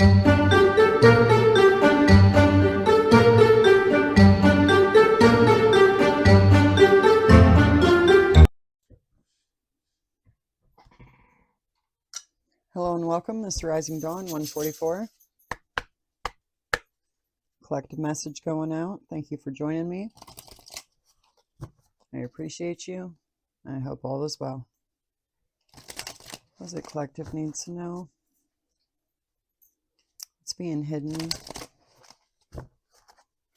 Hello and welcome, Mr. Rising Dawn 144. Collective message going out. Thank you for joining me. I appreciate you. I hope all is well. What is it collective needs to know? It's being hidden.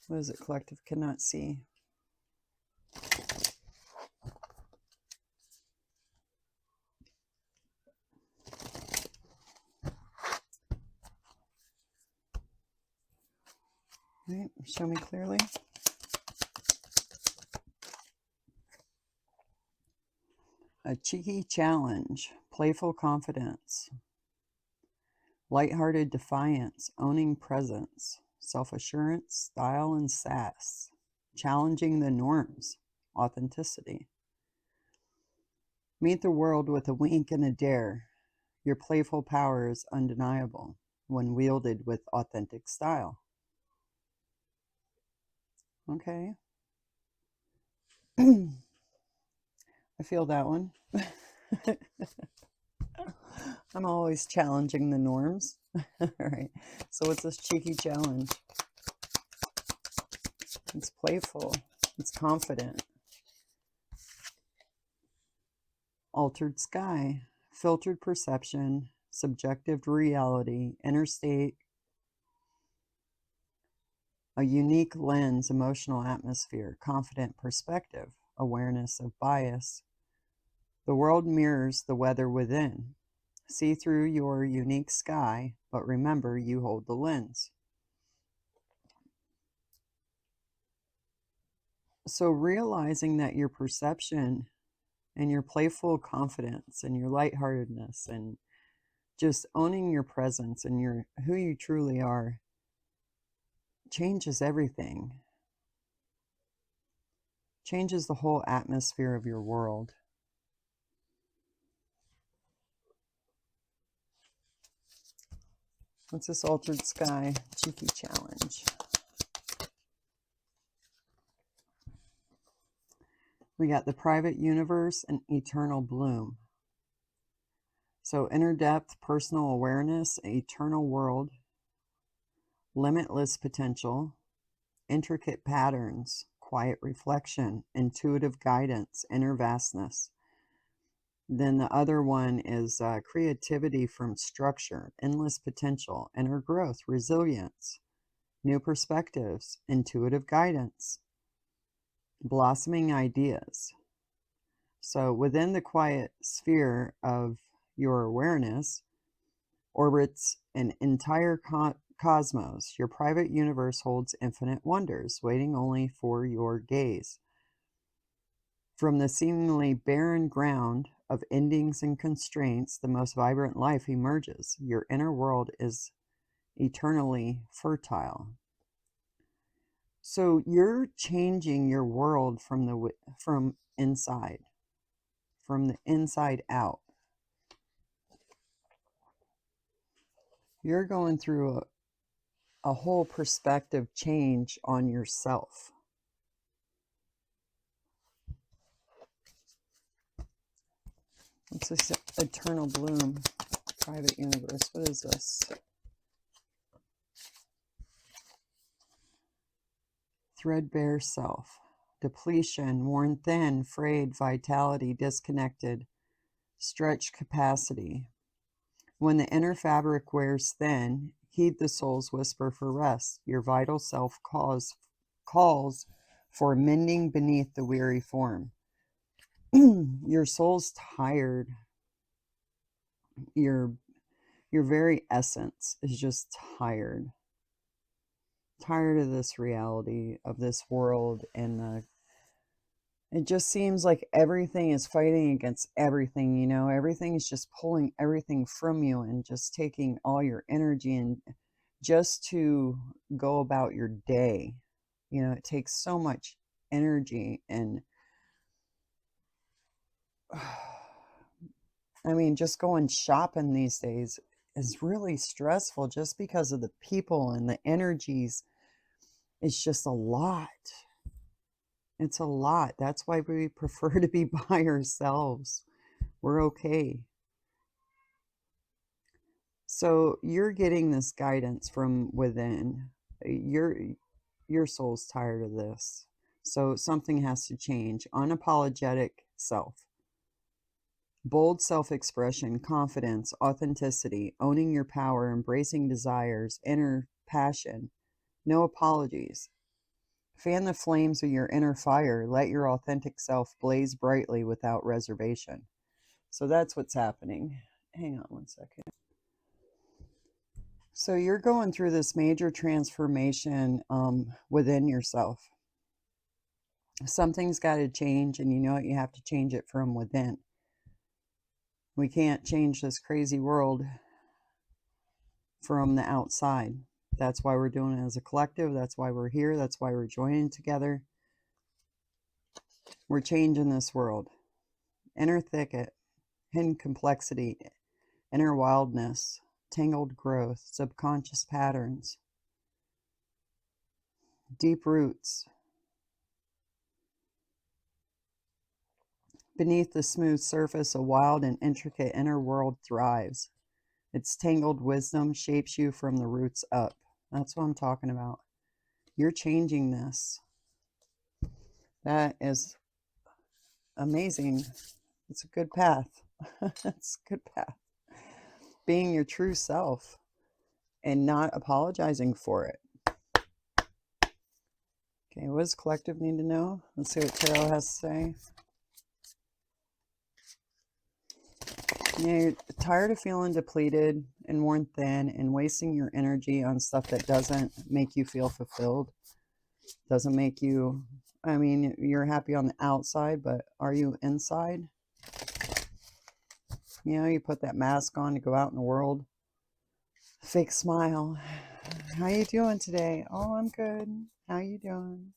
What is it collective cannot see? All right, show me clearly. A cheeky challenge, playful confidence, lighthearted defiance, owning presence, self-assurance, style and sass, challenging the norms, authenticity. Meet the world with a wink and a dare. Your playful power is undeniable when wielded with authentic style. Okay. I feel that one. I'm always challenging the norms. All right. So what's this cheeky challenge? It's playful. It's confident. Altered sky, filtered perception, subjective reality, interstate, a unique lens, emotional atmosphere, confident perspective, awareness of bias. The world mirrors the weather within. See through your unique sky, but remember you hold the lens. So realizing that your perception and your playful confidence and your lightheartedness and just owning your presence and your who you truly are changes everything. Changes the whole atmosphere of your world. What's this altered sky cheeky challenge? We got the private universe and eternal bloom. So inner depth, personal awareness, eternal world, limitless potential, intricate patterns, quiet reflection, intuitive guidance, inner vastness. Then the other one is creativity from structure, endless potential, inner growth, resilience, new perspectives, intuitive guidance, blossoming ideas. So within the quiet sphere of your awareness orbits an entire cosmos. Your private universe holds infinite wonders, waiting only for your gaze. From the seemingly barren ground of endings and constraints, the most vibrant life emerges. Your inner world is eternally fertile. So you're changing your world from inside, from the inside out. You're going through a whole perspective change on yourself. What's this eternal bloom, private universe? What is this? Threadbare self, depletion, worn thin, frayed, vitality, disconnected, stretched capacity. When the inner fabric wears thin, heed the soul's whisper for rest. Your vital self calls for mending beneath the weary form. Your soul's tired. Your very essence is just tired. Tired of this reality, of this world, and it just seems like everything is fighting against everything, you know, everything is just pulling everything from you and just taking all your energy and just to go about your day. You know, it takes so much energy and I mean, just going shopping these days, is really stressful just because of the people and the energies. It's just a lot. It's a lot. That's why we prefer to be by ourselves. We're okay. So you're getting this guidance from within. Your soul's tired of this. So something has to change. Unapologetic self. Bold self-expression, confidence, authenticity, owning your power, embracing desires, inner passion. No apologies. Fan the flames of your inner fire. Let your authentic self blaze brightly without reservation. So that's what's happening. Hang on one second. So you're going through this major transformation within yourself. Something's got to change, and you know it, you have to change it from within. We can't change this crazy world from the outside. That's why we're doing it as a collective. That's why we're here. That's why we're joining together. We're changing this world. Inner thicket, hidden complexity, inner wildness, tangled growth, subconscious patterns, deep roots. Beneath the smooth surface, a wild and intricate inner world thrives. Its tangled wisdom shapes you from the roots up. That's what I'm talking about. You're changing this. That is amazing. It's a good path. It's a good path. Being your true self and not apologizing for it. Okay, what does collective need to know? Let's see what Tarot has to say. You're tired of feeling depleted and worn thin and wasting your energy on stuff that doesn't make you feel fulfilled. Doesn't make you, I mean, you're happy on the outside, but are you inside? You know, you put that mask on to go out in the world. Fake smile. How you doing today? Oh, I'm good. How you doing?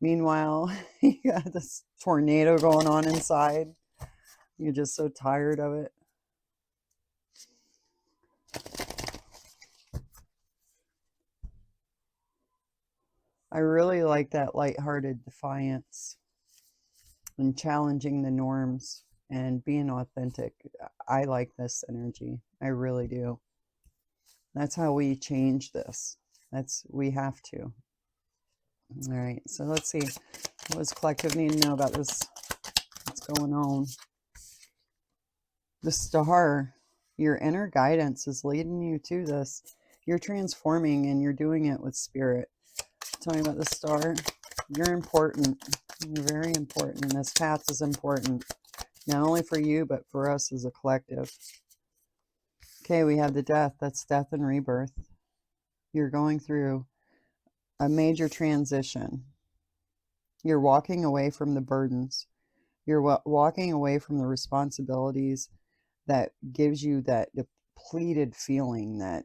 Meanwhile, you got this tornado going on inside. You're just so tired of it. I really like that lighthearted defiance and challenging the norms and being authentic. I like this energy. I really do. That's how we change this. We have to. All right, so let's see. What does collective need to know about this? What's going on? The star, your inner guidance is leading you to this. You're transforming and you're doing it with spirit. Tell me about the star. You're important. You're very important. This path is important. Not only for you, but for us as a collective. Okay, we have the death. That's death and rebirth. You're going through a major transition. You're walking away from the burdens. You're walking away from the responsibilities that gives you that depleted feeling, that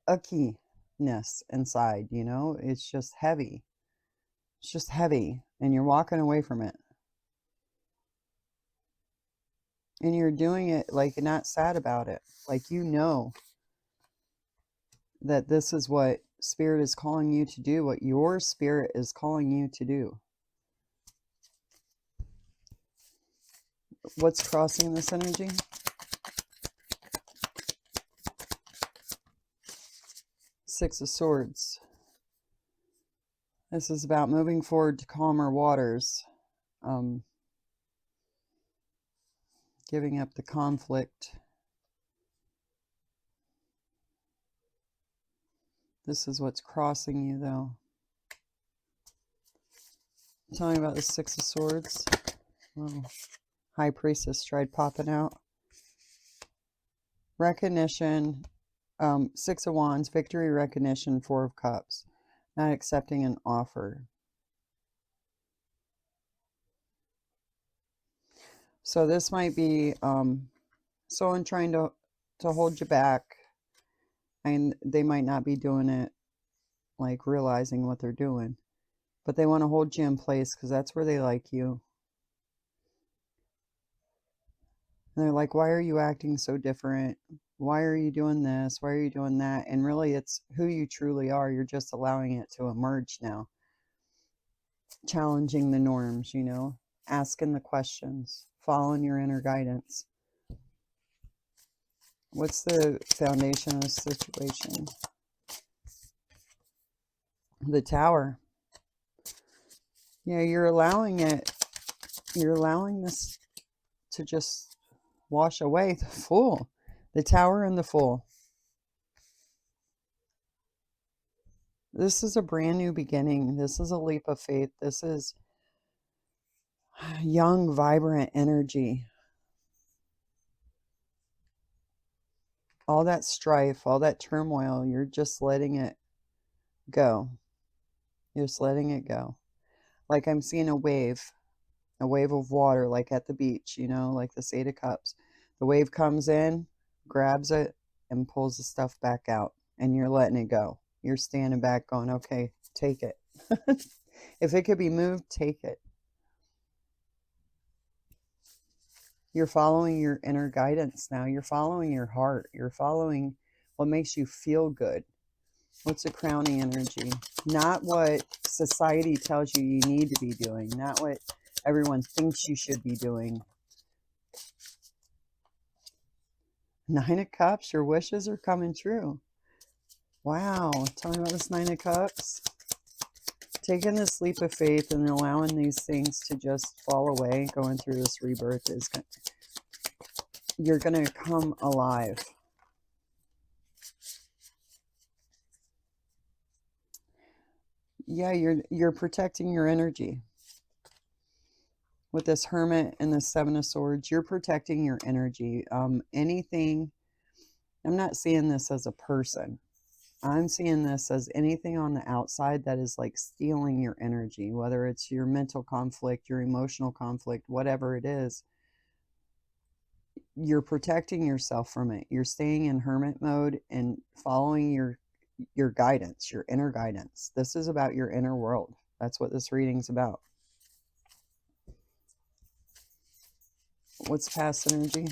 ickiness inside, you know? It's just heavy. It's just heavy, and you're walking away from it. And you're doing it like you're not sad about it. Like you know that this is what spirit is calling you to do, what your spirit is calling you to do. What's crossing this energy? Six of Swords. This is about moving forward to calmer waters. Giving up the conflict. This is what's crossing you, though. Tell me about the Six of Swords. Oh, High Priestess tried popping out. Recognition. Six of Wands, victory, recognition, Four of Cups. Not accepting an offer. So this might be someone trying to hold you back. And they might not be doing it, like realizing what they're doing. But they want to hold you in place because that's where they like you. And they're like, why are you acting so different? Why are you doing this? Why are you doing that? And really, it's who you truly are. You're just allowing it to emerge now, challenging the norms, asking the questions, following your inner guidance. What's the foundation of the situation? The Tower. Yeah, you're allowing this to just wash away. The Fool. The Tower and the Fool. This is a brand new beginning. This is a leap of faith. This is young, vibrant energy. All that strife, all that turmoil, you're just letting it go. You're just letting it go. Like I'm seeing a wave of water, like at the beach, like the Eight of Cups. The wave comes in, grabs it, and pulls the stuff back out. And you're letting it go. You're standing back going, okay, take it. If it could be moved, take it. You're following your inner guidance now. You're following your heart. You're following what makes you feel good. What's a crowning energy? Not what society tells you you need to be doing. Not what everyone thinks you should be doing. Nine of Cups, your wishes are coming true. Wow. Tell me about this Nine of Cups. Taking this leap of faith and allowing these things to just fall away, going through this rebirth, you're going to come alive. Yeah, you're protecting your energy. With this Hermit and the Seven of Swords, you're protecting your energy. Anything, I'm not seeing this as a person. I'm seeing this as anything on the outside that is like stealing your energy, whether it's your mental conflict, your emotional conflict, whatever it is. You're protecting yourself from it. You're staying in hermit mode and following your guidance, your inner guidance. This is about your inner world. That's what this reading's about. What's past energy?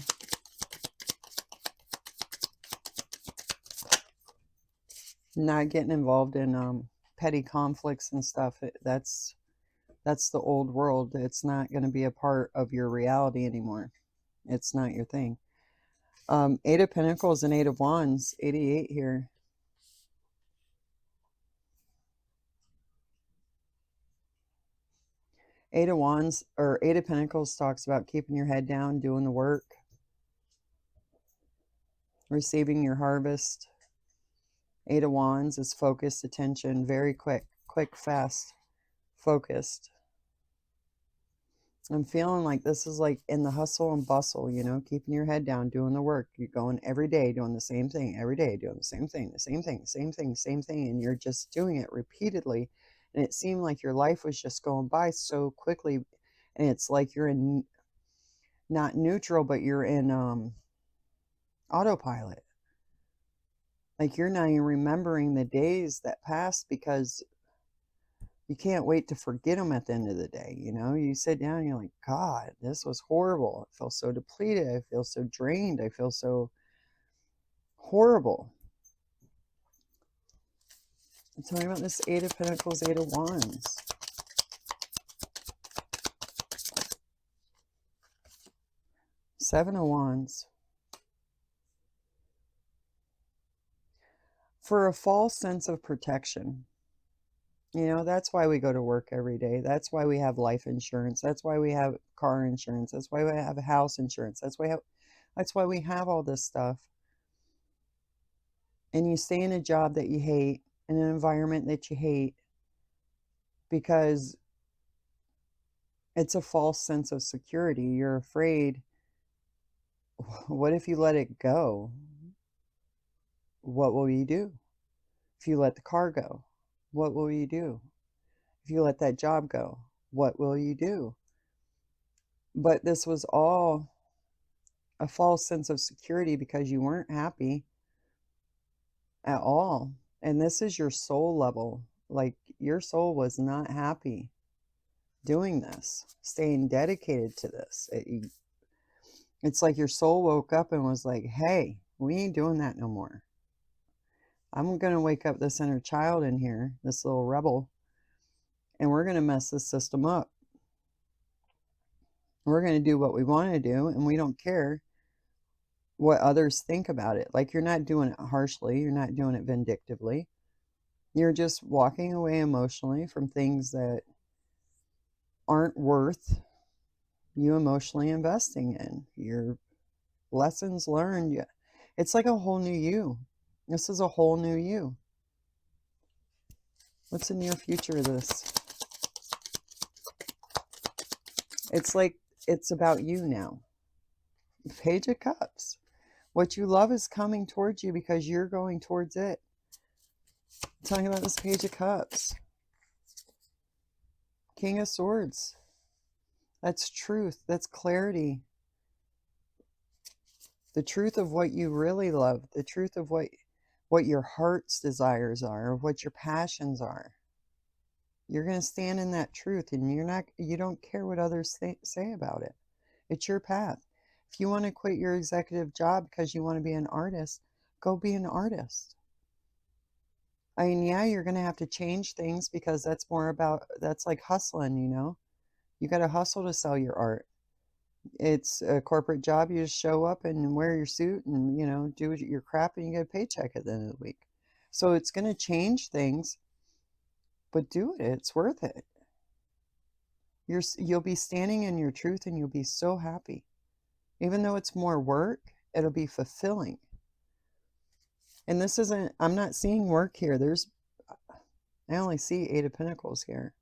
Not getting involved in petty conflicts and stuff. That's the old world. It's not going to be a part of your reality anymore. It's not your thing. Eight of Pentacles and Eight of Wands, 88 here. Eight of Wands or Eight of Pentacles talks about keeping your head down, doing the work, receiving your harvest. Eight of Wands is focused attention, very quick, fast, focused. I'm feeling like this is like in the hustle and bustle, keeping your head down, doing the work. You're going every day, doing the same thing, every day, doing the same thing, same thing. And you're just doing it repeatedly. And it seemed like your life was just going by so quickly. And it's like you're in not neutral, but you're in autopilot. Like you're not even remembering the days that passed because you can't wait to forget them at the end of the day. You sit down and you're like, God, this was horrible. I feel so depleted. I feel so drained. I feel so horrible. Tell me about this Eight of Pentacles, Eight of Wands. Seven of Wands. For a false sense of protection. That's why we go to work every day. That's why we have life insurance. That's why we have car insurance. That's why we have house insurance. That's why we have all this stuff. And you stay in a job that you hate, in an environment that you hate, because it's a false sense of security. You're afraid, what if you let it go? What will you do? If you let the car go, what will you do? If you let that job go, what will you do? But this was all a false sense of security because you weren't happy at all. And this is your soul level. Like your soul was not happy doing this, staying dedicated to this. It's like your soul woke up and was like, hey, we ain't doing that no more. I'm going to wake up this inner child in here, this little rebel, and we're going to mess this system up. We're going to do what we want to do, and we don't care what others think about it. Like, you're not doing it harshly, you're not doing it vindictively. You're just walking away emotionally from things that aren't worth you emotionally investing in. Your lessons learned. It's like a whole new you. This is a whole new you. What's the near future of this? It's like it's about you now. Page of Cups. What you love is coming towards you because you're going towards it. I'm talking about this Page of Cups. King of Swords. That's truth. That's clarity. The truth of what you really love. The truth of what your heart's desires are, what your passions are. You're going to stand in that truth, and you don't care what others say about it. It's your path. If you want to quit your executive job because you want to be an artist, go be an artist. I mean, yeah, you're going to have to change things because that's like hustling, you know? You got to hustle to sell your art. It's a corporate job. You just show up and wear your suit and, you know, do your crap and you get a paycheck at the end of the week. So it's going to change things, but do it. It's worth it. You'll be standing in your truth and you'll be so happy. Even though it's more work, it'll be fulfilling. And this isn't, I'm not seeing work here. I only see Eight of Pentacles here.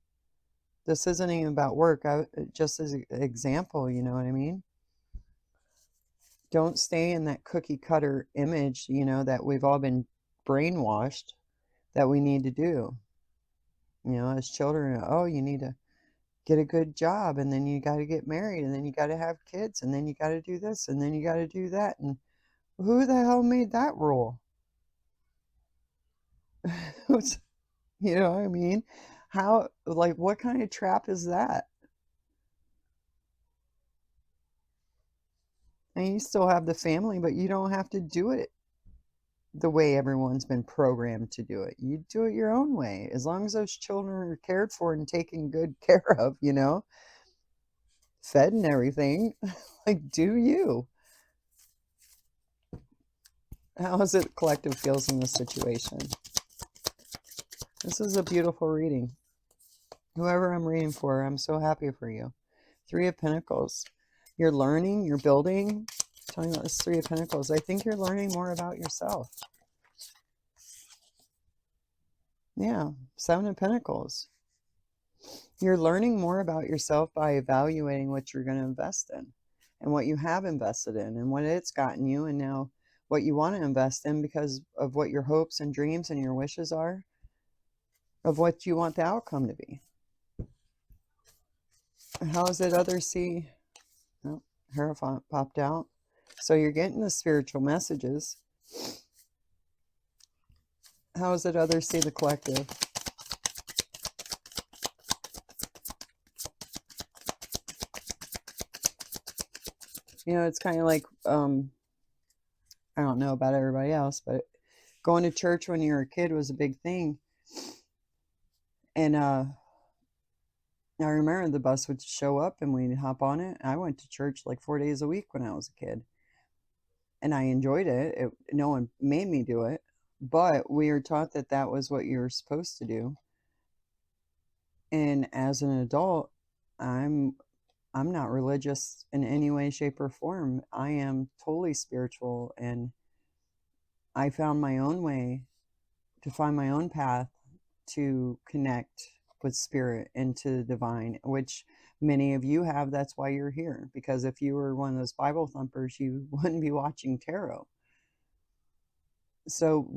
This isn't even about work. Just as an example, you know what I mean? Don't stay in that cookie cutter image, you know, that we've all been brainwashed that we need to do. You know, as children, oh, you need to get a good job, and then you got to get married, and then you got to have kids, and then you got to do this, and then you got to do that. And who the hell made that rule? You know what I mean? How, like, what kind of trap is that? And you still have the family, but you don't have to do it the way everyone's been programmed to do it. You do it your own way. As long as those children are cared for and taken good care of, you know, fed and everything, like, do you? How is it collective feels in this situation? This is a beautiful reading. Whoever I'm reading for, I'm so happy for you. Three of Pentacles. You're learning, you're building. Talking about this Three of Pentacles. I think you're learning more about yourself. Yeah, Seven of Pentacles. You're learning more about yourself by evaluating what you're going to invest in and what you have invested in and what it's gotten you, and now what you want to invest in because of what your hopes and dreams and your wishes are, of what you want the outcome to be. How is it others see? Oh, Hierophant popped out. So you're getting the spiritual messages. How is it others see the collective? You know, it's kind of like, I don't know about everybody else, but going to church when you were a kid was a big thing. And I remember the bus would show up and we'd hop on it. I went to church like 4 days a week when I was a kid. And I enjoyed it. No one made me do it. But we were taught that that was what you were supposed to do. And as an adult, I'm not religious in any way, shape, or form. I am totally spiritual, and I found my own way to find my own path to connect with spirit and to the divine, which many of you have. That's why you're here, because if you were one of those Bible thumpers, you wouldn't be watching tarot. So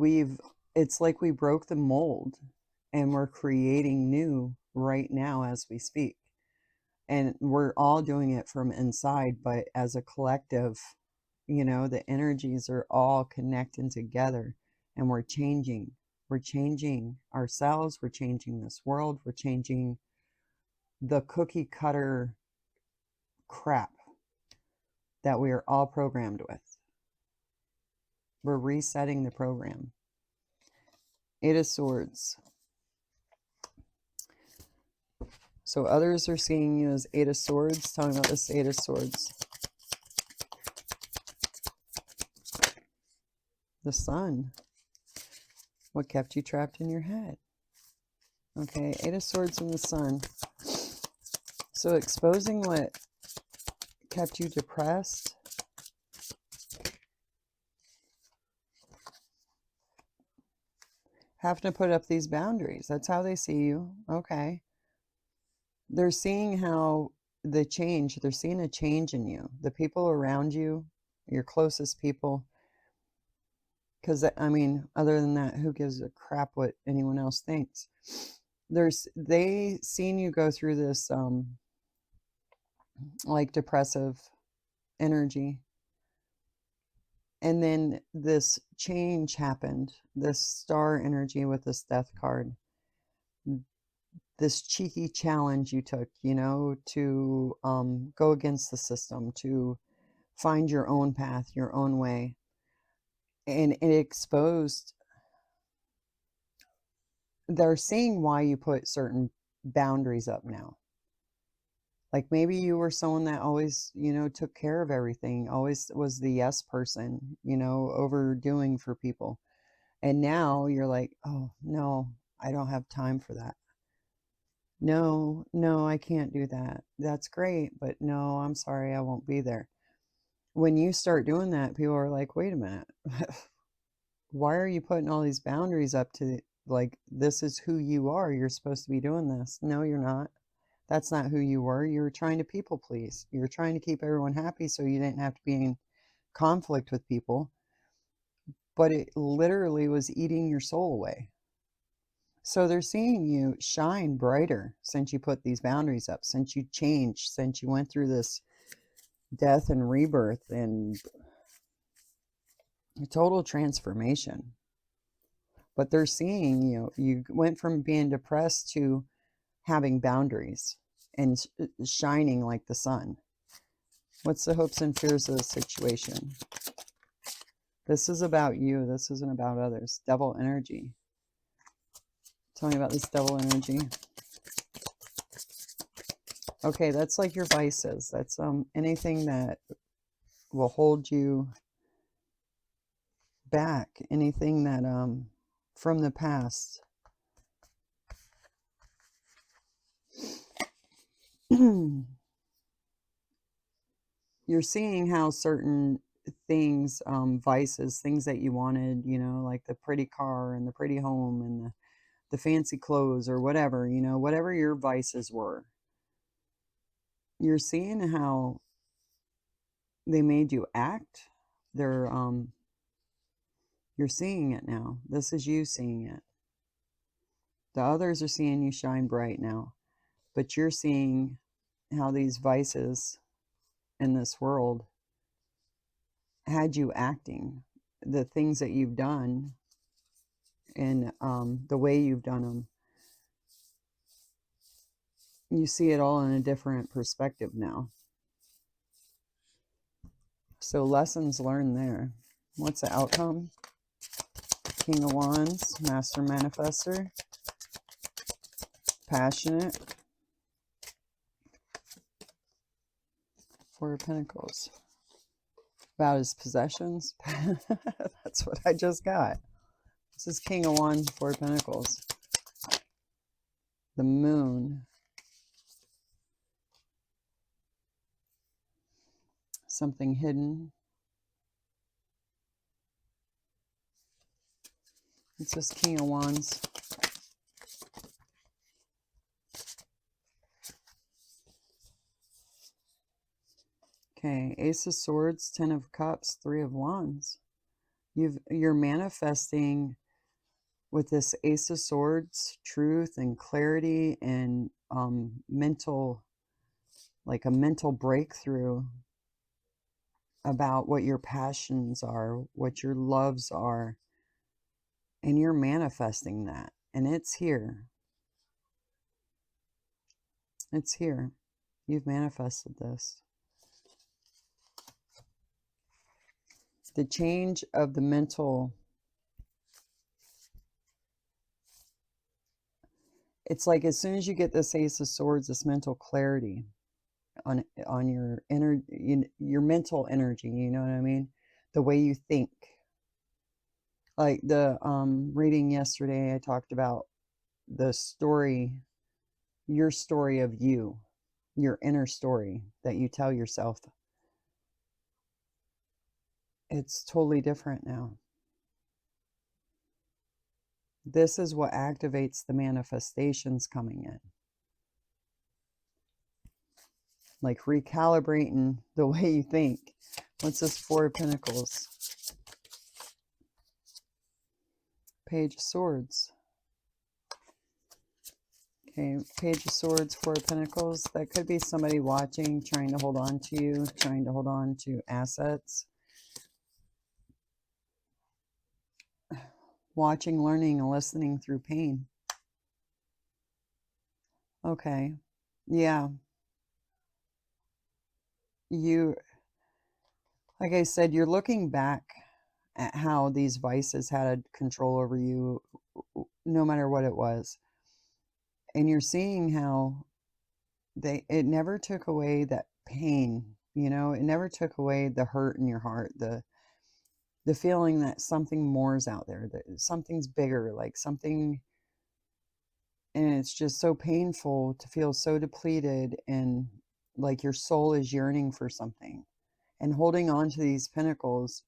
it's like we broke the mold and we're creating new right now as we speak. And we're all doing it from inside, but as a collective, you know, the energies are all connecting together, and we're changing ourselves, we're changing this world, we're changing the cookie cutter crap that we are all programmed with. We're resetting the program. Eight of Swords. So others are seeing you as Eight of Swords. Tell me about this Eight of Swords. The Sun. What kept you trapped in your head? Okay, Eight of Swords and the Sun. So exposing what kept you depressed. Having to put up these boundaries. That's how they see you. Okay. They're seeing how the change, they're seeing a change in you. The people around you, your closest people. Because, I mean, other than that, who gives a crap what anyone else thinks? They seen you go through this, like, depressive energy. And then this change happened, this star energy with this Death card. This cheeky challenge you took, you know, to go against the system, to find your own path, your own way. And it exposed, they're seeing why you put certain boundaries up now. Like maybe you were someone that always, you know, took care of everything, always was the yes person, you know, overdoing for people. And now you're like, oh, no, I don't have time for that. No, I can't do that. That's great, but no, I'm sorry, I won't be there. When you start doing that, people are like, wait a minute. Why are you putting all these boundaries up to, like, this is who you are. You're supposed to be doing this. No, you're not. That's not who you were. You were trying to people please. You were trying to keep everyone happy so you didn't have to be in conflict with people. But it literally was eating your soul away. So they're seeing you shine brighter since you put these boundaries up, since you changed, since you went through this death and rebirth and a total transformation. But they're seeing you went from being depressed to having boundaries and shining like the sun. What's the hopes and fears of the situation? This is about you. This isn't about others. Devil energy. Tell me about this devil energy. Okay, that's like your vices. That's anything that will hold you back. Anything that from the past. You're seeing how certain things, vices, things that you wanted, you know, like the pretty car and the pretty home and the fancy clothes or whatever, you know, whatever your vices were. You're seeing how they made you act. They're you're seeing it now. This is you seeing it. The others are seeing you shine bright now, but you're seeing how these vices in this world had you acting, the things that you've done and the way you've done them. You see it all in a different perspective now. So lessons learned there. What's the outcome? King of Wands, Master Manifestor, passionate, Four of Pentacles. About his possessions. That's what I just got. This is King of Wands, Four of Pentacles. The Moon. Something hidden. It's just King of Wands. Okay, Ace of Swords, Ten of Cups, Three of Wands. You're manifesting with this Ace of Swords, truth and clarity and mental, like a mental breakthrough about what your passions are, what your loves are, and you're manifesting that, and it's here. It's here. You've manifested this. The change of the mental, it's like as soon as you get this Ace of Swords, this mental clarity on your your mental energy, you know what I mean? The way you think. Like the reading yesterday, I talked about the story, your story of you, your inner story that you tell yourself. It's totally different now. This is what activates the manifestations coming in. Like recalibrating the way you think. What's this? Four of Pentacles. Page of Swords. Okay, Page of Swords, Four of Pentacles. That could be somebody watching, trying to hold on to you, trying to hold on to assets. Watching, learning, and listening through pain. Okay. Yeah. You, like I said, you're looking back at how these vices had control over you, no matter what it was. And you're seeing how it never took away that pain, you know, it never took away the hurt in your heart, the feeling that something more is out there, that something's bigger, like something. And it's just so painful to feel so depleted and like your soul is yearning for something. And holding on to these pentacles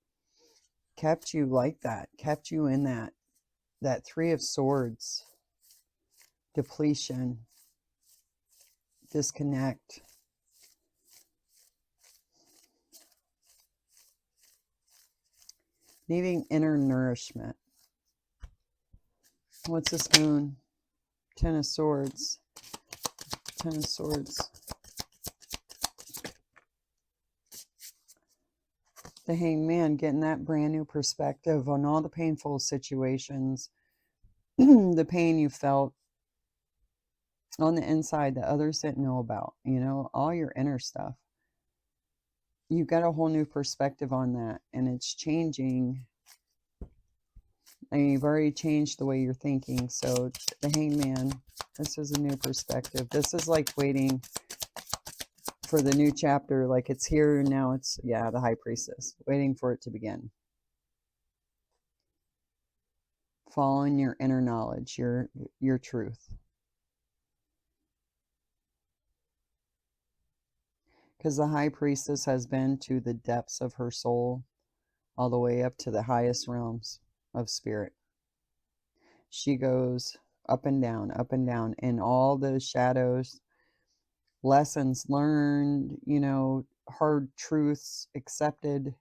kept you like that, kept you in that Three of Swords, depletion, disconnect. Needing inner nourishment. What's this Moon? Ten of Swords. Ten of Swords. The Hanged Man, getting that brand new perspective on all the painful situations, the pain you felt on the inside that others didn't know about, you know, all your inner stuff. You got a whole new perspective on that, and it's changing. And you've already changed the way you're thinking. So the Hanged Man, this is a new perspective. This is like waiting for the new chapter, like it's here now. It's, yeah, the High Priestess, waiting for it to begin. Following your inner knowledge, your truth. Because the High Priestess has been to the depths of her soul, all the way up to the highest realms of spirit. She goes up and down, and all the shadows, lessons learned, you know, hard truths accepted.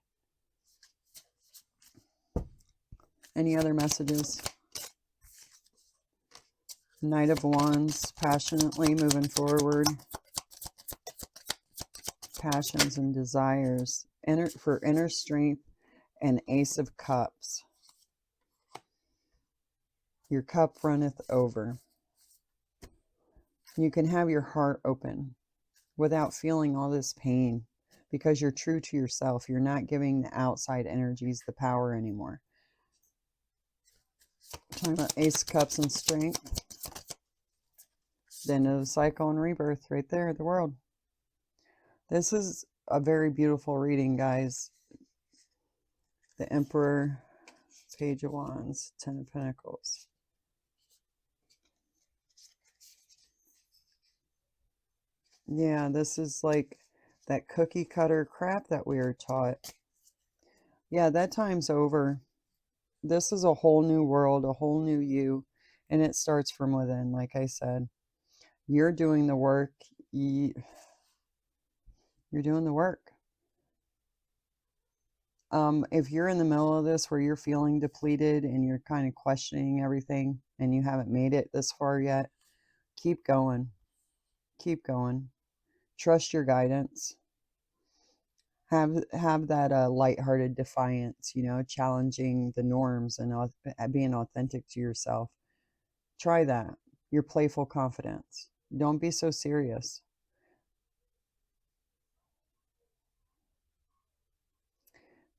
Any other messages? Knight of Wands, passionately moving forward. Passions and desires. For inner strength, and Ace of Cups. Your cup runneth over. You can have your heart open without feeling all this pain because you're true to yourself. You're not giving the outside energies the power anymore. Talking about Ace of Cups and strength. The end of the cycle and rebirth right there, the world. This is a very beautiful reading, guys. The Emperor, Page of Wands, Ten of Pentacles. Yeah, this is like that cookie cutter crap that we were taught. Yeah, that time's over. This is a whole new world, a whole new you, and it starts from within, like I said. You're doing the work. You're doing the work. If you're in the middle of this where you're feeling depleted and you're kind of questioning everything and you haven't made it this far yet, keep going. Keep going. Trust your guidance. Have that lighthearted defiance, you know, challenging the norms and being authentic to yourself. Try that. Your playful confidence. Don't be so serious.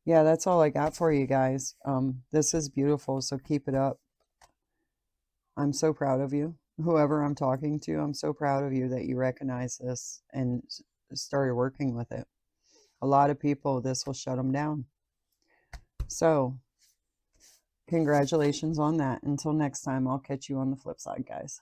Yeah, that's all I got for you guys. This is beautiful, so keep it up. I'm so proud of you. Whoever I'm talking to, I'm so proud of you that you recognize this and started working with it. A lot of people, this will shut them down. So, congratulations on that. Until next time, I'll catch you on the flip side, guys.